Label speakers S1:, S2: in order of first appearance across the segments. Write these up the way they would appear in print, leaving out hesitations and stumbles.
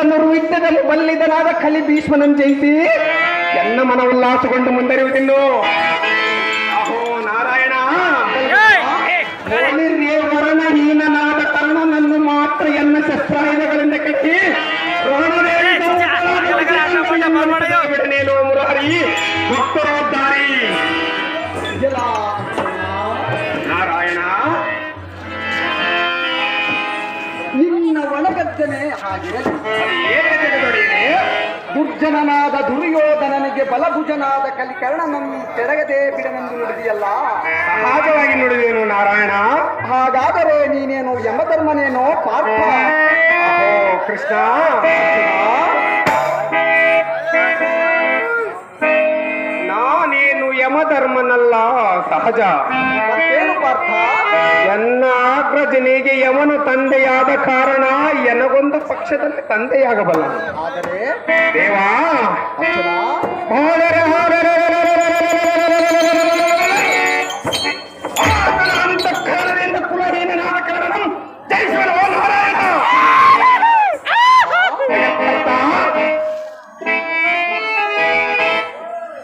S1: ಜನರು ಯುದ್ಧದಲ್ಲಿ ಬಲ್ಲಿದನಾದ ಕಲಿ ಭೀಷ್ಮನನ್ನು ಜಯಿಸಿ ಎನ್ನ ಮನ ಉಲ್ಲಾಸಗೊಂಡು ಮುಂದರಿಯುವುದಿನ್ನು. ಅಹೋ ನಾರಾಯಣ, ವರ್ಣಹೀನನಾದ ಕರ್ಣನನ್ನು ಮಾತ್ರ ಎನ್ನ ಶಸ್ತ್ರಾಯುಧಗಳಿಂದ ಕಟ್ಟಿ ಬಿಡನೇನು ಮುರಾರಿ ಭಕ್ತರೋದ್ಧಾರಿ. ನಾರಾಯಣ,
S2: ನಿನ್ನ ಒಳಗದ್ದನೆ ಹಾಗಿರಲಿ. ದುರ್ಜನನಾದ ದುರ್ಯೋಧನನಿಗೆ ಬಲಭುಜನಾದ ಕಲಿಕರ್ಣನನ್ನು ತೆರಗದೆ ಬಿಡನೆಂದು ನುಡಿದಿಯಲ್ಲ,
S1: ಸಹಜವಾಗಿ ನುಡಿದೇನು ನಾರಾಯಣ.
S2: ಹಾಗಾದರೆ ನೀನೇನು ಯಮಧರ್ಮನೇನೋ ಪಾರ್ಥ?
S1: ಓ ಕೃಷ್ಣ, ನಾನೇನು ಯಮಧರ್ಮನಲ್ಲ, ಸಹಜ.
S2: ಮತ್ತೇನು ಪಾರ್ಥ?
S1: ಎನ್ನ ಅಗ್ರಜನಿಗೆ ಯಮನು ತಂದೆಯಾದ ಕಾರಣ ಎನಗೊಂದು ಪಕ್ಷದಲ್ಲಿ ತಂದೆಯಾಗಬಲ್ಲ.
S2: ಆದರೆ
S1: ದೇವಾ,
S2: ಅರ್ಜುನ,
S1: ಅಂತಃಕರಣದಿಂದ ಕುಲಹೀನನಾದ ಕಾರಣ ಜಯಿಸುವನು ನಾರಾಯಣ.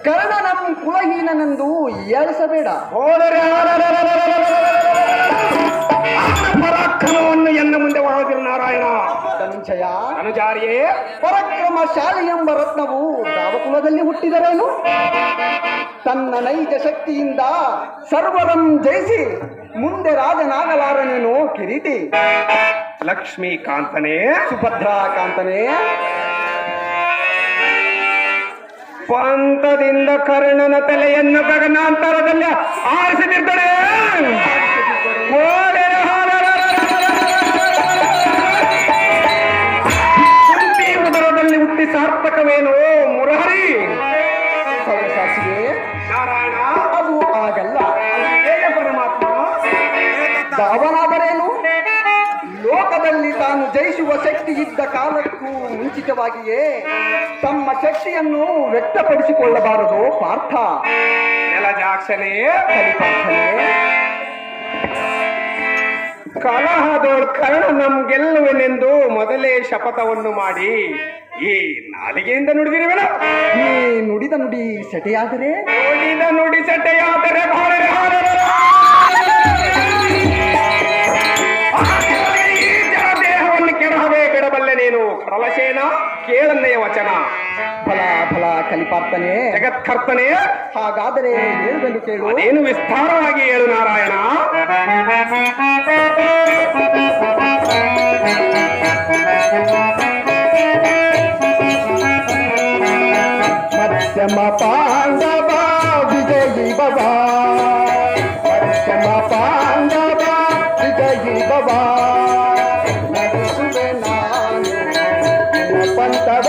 S2: ಕರ್ಣನಂ ಕುಲಹೀನನೆಂದು ಏಳಿಸಬೇಡ.
S1: ಪರಾಕ್ರಮವನ್ನು ಎನ್ನ ಮುಂದೆ ವಾದಿರು ನಾರಾಯಣ.
S2: ಧನುಂಜಯ,
S1: ಅನುಜಾರಿಯೇ,
S2: ಪರಾಕ್ರಮಶಾಲಿ ಎಂಬ ರತ್ನವು ದಾವಕುಲದಲ್ಲಿ ಹುಟ್ಟಿದರೇನು? ತನ್ನ ನೈಜ ಶಕ್ತಿಯಿಂದ ಸರ್ವರಂ ಜಯಿಸಿ ಮುಂದೆ ರಾಜನಾಗಲಾರನೇನು ಕಿರೀಟಿ?
S1: ಲಕ್ಷ್ಮೀಕಾಂತನೇ,
S2: ಸುಭದ್ರಾಕಾಂತನೇ,
S1: ಪಂಥದಿಂದ ಕರ್ಣನ ತಲೆಯನ್ನು ಗಗನಾಂತರದಲ್ಲಿ ಆರಿಸಿದಿರ್ತಾಳೆ. ಉದರದಲ್ಲಿ ಹುಟ್ಟಿ ಸಾರ್ಥಕವೇನು ಮುರಹರಿ?
S2: ಸೌರಸಾಕ್ಷಿಗೆ
S1: ನಾರಾಯಣ,
S2: ಅದು ಆಗಲ್ಲ.
S1: ಹೇಗೆ ಪರಮಾತ್ಮ?
S2: ಅವನಾದರೇನು? ಲೋಕದಲ್ಲಿ ತಾನು ಜಯಿಸುವ ಶಕ್ತಿ ಇದ್ದ ಕಾಲಕ್ಕೂ ಮುಂಚಿತವಾಗಿಯೇ ತಮ್ಮ ಶಕ್ತಿಯನ್ನು ವ್ಯಕ್ತಪಡಿಸಿಕೊಳ್ಳಬಾರದು ಪಾರ್ಥ.
S1: ಜಲಜಾಕ್ಷನೇ,
S2: ಕಲಿಪಾರ್ಥನೇ,
S1: ಕಲಹದೋಳ್ ಕರ್ಣ ನಮ್ ಗೆಲ್ಲುವೆನೆಂದು ಮೊದಲೇ ಶಪಥವನ್ನು ಮಾಡಿ ಈ ನಾಲಿಗೆಯಿಂದ ನುಡಿದಿರುವೆನ.
S2: ನೀ ನುಡಿದ ನುಡಿ ಸೆಟೆಯಾದರೆ,
S1: ನುಡಿದ ನುಡಿ ಸೆಟೆಯಾದರೆ ದೇಹವನ್ನು ಕೆಡಹವೇ ಬಿಡಬಲ್ಲೆ ನೀನು ಕಡಲಸೇನ. ಕೇಳನ್ನಯ ವಚನ.
S2: ಫಲ ಫಲ ಕಲಿಪಾರ್ಥನೇ,
S1: ಜಗತ್ಕರ್ತನೇ,
S2: ಹಾಗಾದರೆ ಹೇಳುವೆನು ಕೇಳು.
S1: ಅದೇನು ವಿಸ್ತಾರವಾಗಿ ಹೇಳು ನಾರಾಯಣ.
S2: ಮಧ್ಯಮ ಪಾಂಡವ ವಿಜಯಿ ಭವ, ಮಧ್ಯಮ ಪಾಂಡವ ವಿಜಯಿ ಭವ, ನಡೆಸುವೆ ನಾನು ಪಂಥವ